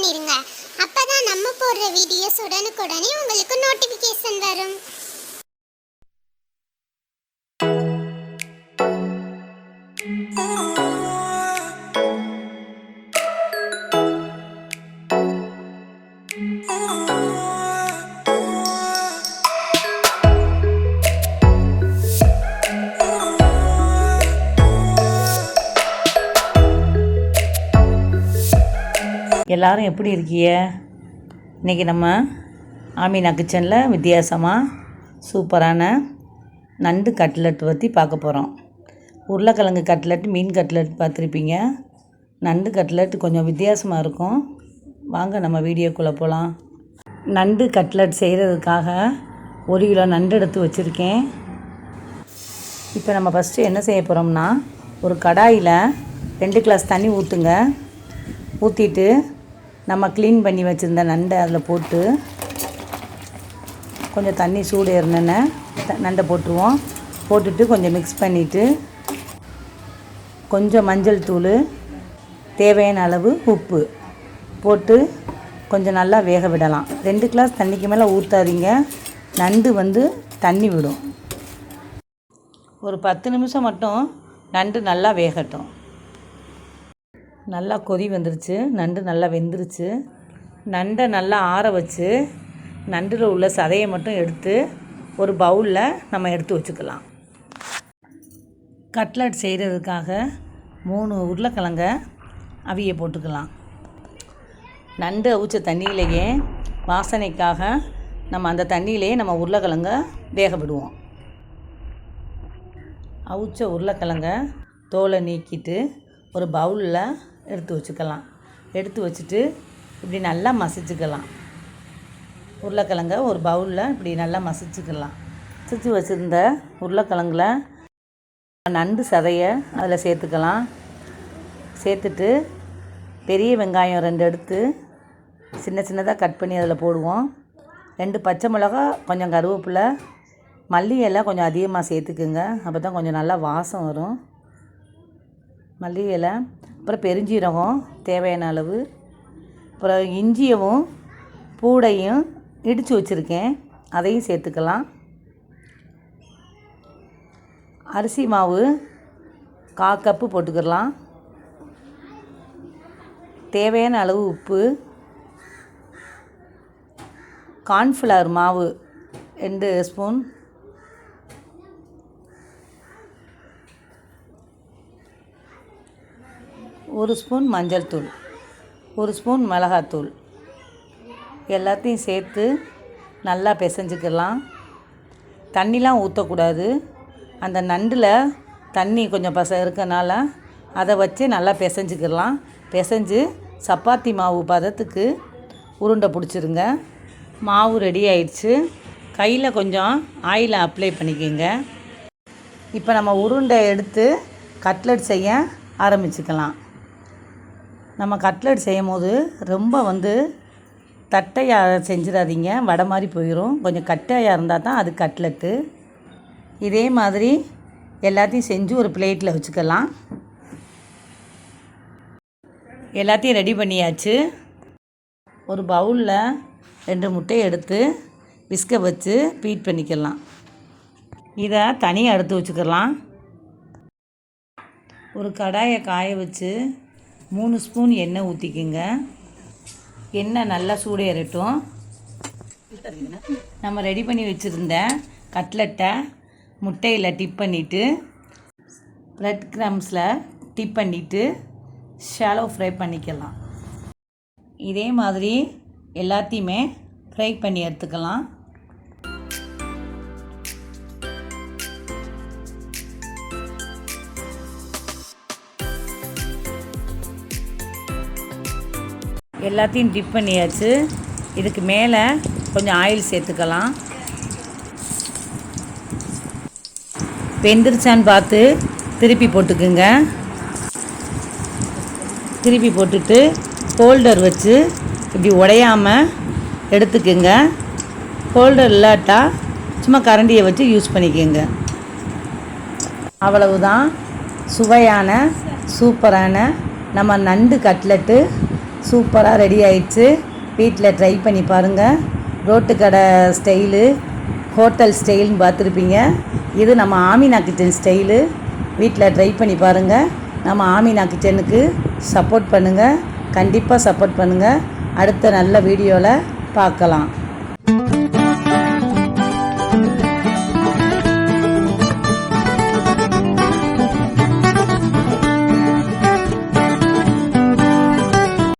பண்ணிருங்க. அப்பதான் நம்ம போடுற வீடியோஸ் உடனுக்குடனே உங்களுக்கு நோட்டிபிகேஷன் வரும். எல்லாரும் எப்படி இருக்கீங்க? இன்றைக்கி நம்ம ஆமீனா கிச்சனில் வித்தியாசமாக சூப்பரான நண்டு கட்லெட் பற்றி பார்க்க போகிறோம். உருளைக்கிழங்கு கட்லெட், மீன் கட்லெட் பார்த்துருப்பீங்க. நண்டு கட்லெட் கொஞ்சம் வித்தியாசமாக இருக்கும். வாங்க நம்ம வீடியோக்குள்ளே போகலாம். நண்டு கட்லெட் செய்கிறதுக்காக 1 கிலோ நண்டு எடுத்து வச்சுருக்கேன். இப்போ நம்ம ஃபஸ்ட்டு என்ன செய்ய போகிறோம்னா, ஒரு கடாயில் 2 கிளாஸ் தண்ணி ஊற்றுங்க. ஊற்றிட்டு நம்ம க்ளீன் பண்ணி வச்சுருந்த நண்டை அதில் போட்டு கொஞ்சம் தண்ணி சூடு ஏறினோன்னே நண்டை போட்டுருவோம். போட்டுட்டு கொஞ்சம் மிக்ஸ் பண்ணிவிட்டு கொஞ்சம் மஞ்சள் தூள், தேவையான அளவு உப்பு போட்டு கொஞ்சம் நல்லா வேக விடலாம். 2 கிளாஸ் தண்ணிக்கு மேலே ஊற்றாதீங்க, நண்டு தண்ணி விடும். ஒரு 10 நிமிஷம் மட்டும் நண்டு நல்லா வேகட்டும். நல்லா கொதி வந்துருச்சு, நண்டு நல்லா வெந்துருச்சு. நண்டை நல்லா ஆற வச்சு நண்டில் உள்ள சதையை மட்டும் எடுத்து ஒரு பவுலில் நம்ம எடுத்து வச்சுக்கலாம். கட்லெட் செய்கிறதுக்காக 3 உருளைக்கிழங்க அவிய போட்டுக்கலாம். நண்டு அவிச்ச தண்ணியிலேயே வாசனைக்காக நம்ம அந்த தண்ணியிலேயே நம்ம உருளைக்கிழங்க வேக விடுவோம். அவிச்ச உருளைக்கிழங்க தோலை நீக்கிட்டு ஒரு பவுலில் எடுத்து வச்சுக்கலாம். எடுத்து வச்சுட்டு இப்படி நல்லா மசிச்சுக்கலாம். உருளைக்கிழங்க ஒரு பவுலில் இப்படி நல்லா மசிச்சுக்கலாம். மசிச்சு வச்சுருந்த உருளைக்கிழங்குல நண்டு சதையை அதில் சேர்த்துக்கலாம். சேர்த்துட்டு பெரிய வெங்காயம் 2 எடுத்து சின்ன சின்னதாக கட் பண்ணி அதில் போடுவோம். 2 பச்சை மிளகா, கொஞ்சம் கருவேப்பிலை, மல்லி இலை கொஞ்சம் அதிகமாக சேர்த்துக்குங்க. அப்போ தான் கொஞ்சம் நல்லா வாசம் வரும். மல்லி இலை, அப்புறம் பெருஞ்சீரகம் தேவையான அளவு, அப்புறம் இஞ்சியவும் பூடையும் இடித்து வச்சுருக்கேன், அதையும் சேர்த்துக்கலாம். அரிசி மாவு 1/4 கப்பு போட்டுக்கலாம். தேவையான அளவு உப்பு, கார்ன்ஃப்ளவர் மாவு 2 ஸ்பூன், ஒரு ஸ்பூன் மஞ்சள் தூள், 1 ஸ்பூன் மிளகாத்தூள் எல்லாத்தையும் சேர்த்து நல்லா பிசைஞ்சிக்கலாம். தண்ணிலாம் ஊற்றக்கூடாது. அந்த நண்டில் தண்ணி கொஞ்சம் இருக்கனால அதை வச்சு நல்லா பிசைஞ்சிக்கலாம். பிசைஞ்சு சப்பாத்தி மாவு பதத்துக்கு உருண்டை பிடிச்சிருங்க. மாவு ரெடி ஆயிடுச்சு. கையில் கொஞ்சம் ஆயிலை அப்ளை பண்ணிக்கோங்க. இப்போ நம்ம உருண்டை எடுத்து கட்லெட் செய்ய ஆரம்பிச்சுக்கலாம். நம்ம கட்லெட் செய்யும் போது ரொம்ப தட்டையாக செஞ்சிடாதீங்க, வடை மாதிரி போயிடும். கொஞ்சம் கட்டையாக இருந்தால் தான் அது கட்லெட்டு. இதே மாதிரி எல்லாத்தையும் செஞ்சு ஒரு பிளேட்டில் வச்சுக்கலாம். எல்லாத்தையும் ரெடி பண்ணியாச்சு. ஒரு பவுலில் 2 முட்டையை எடுத்து விஸ்க வச்சு பீட் பண்ணிக்கலாம். இதை தனியாக எடுத்து வச்சுக்கலாம். ஒரு கடாயை காய வச்சு 3 ஸ்பூன் எண்ணெய் ஊற்றிக்குங்க. எண்ணெய் நல்லா சூடேறட்டும். நம்ம ரெடி பண்ணி வச்சுருந்த கட்லெட்டை முட்டையில் டிப் பண்ணிவிட்டு ப்ரெட் க்ரம்ஸில் டிப் பண்ணிவிட்டு ஷாலோ ஃப்ரை பண்ணிக்கலாம். இதே மாதிரி எல்லாத்தையுமே ஃப்ரை பண்ணி எடுத்துக்கலாம். எல்லாத்தையும் டிப் பண்ணியாச்சு. இதுக்கு மேலே கொஞ்சம் ஆயில் சேர்த்துக்கலாம். வெந்துருச்சான்னு பார்த்து திருப்பி போட்டுக்குங்க. திருப்பி போட்டுட்டு ஹோல்டர் வச்சு இப்படி உடையாமல் எடுத்துக்குங்க. ஹோல்டர் இல்லாட்டா சும்மா கரண்டியை வச்சு யூஸ் பண்ணிக்கோங்க. அவ்வளவுதான். சுவையான சூப்பரான நம்ம நண்டு கட்லெட்டு சூப்பராக ரெடி ஆயிடுச்சு. வீட்டில் ட்ரை பண்ணி பாருங்கள். ரோட்டு கடை ஸ்டைலு, ஹோட்டல் ஸ்டைல்னு பார்த்துருப்பீங்க. இது நம்ம ஆமினா கிச்சன் ஸ்டைலு. வீட்டில் ட்ரை பண்ணி பாருங்கள். நம்ம ஆமினா கிச்சனுக்கு சப்போர்ட் பண்ணுங்கள். கண்டிப்பாக சப்போர்ட் பண்ணுங்கள். அடுத்த நல்ல வீடியோவில் பார்க்கலாம்.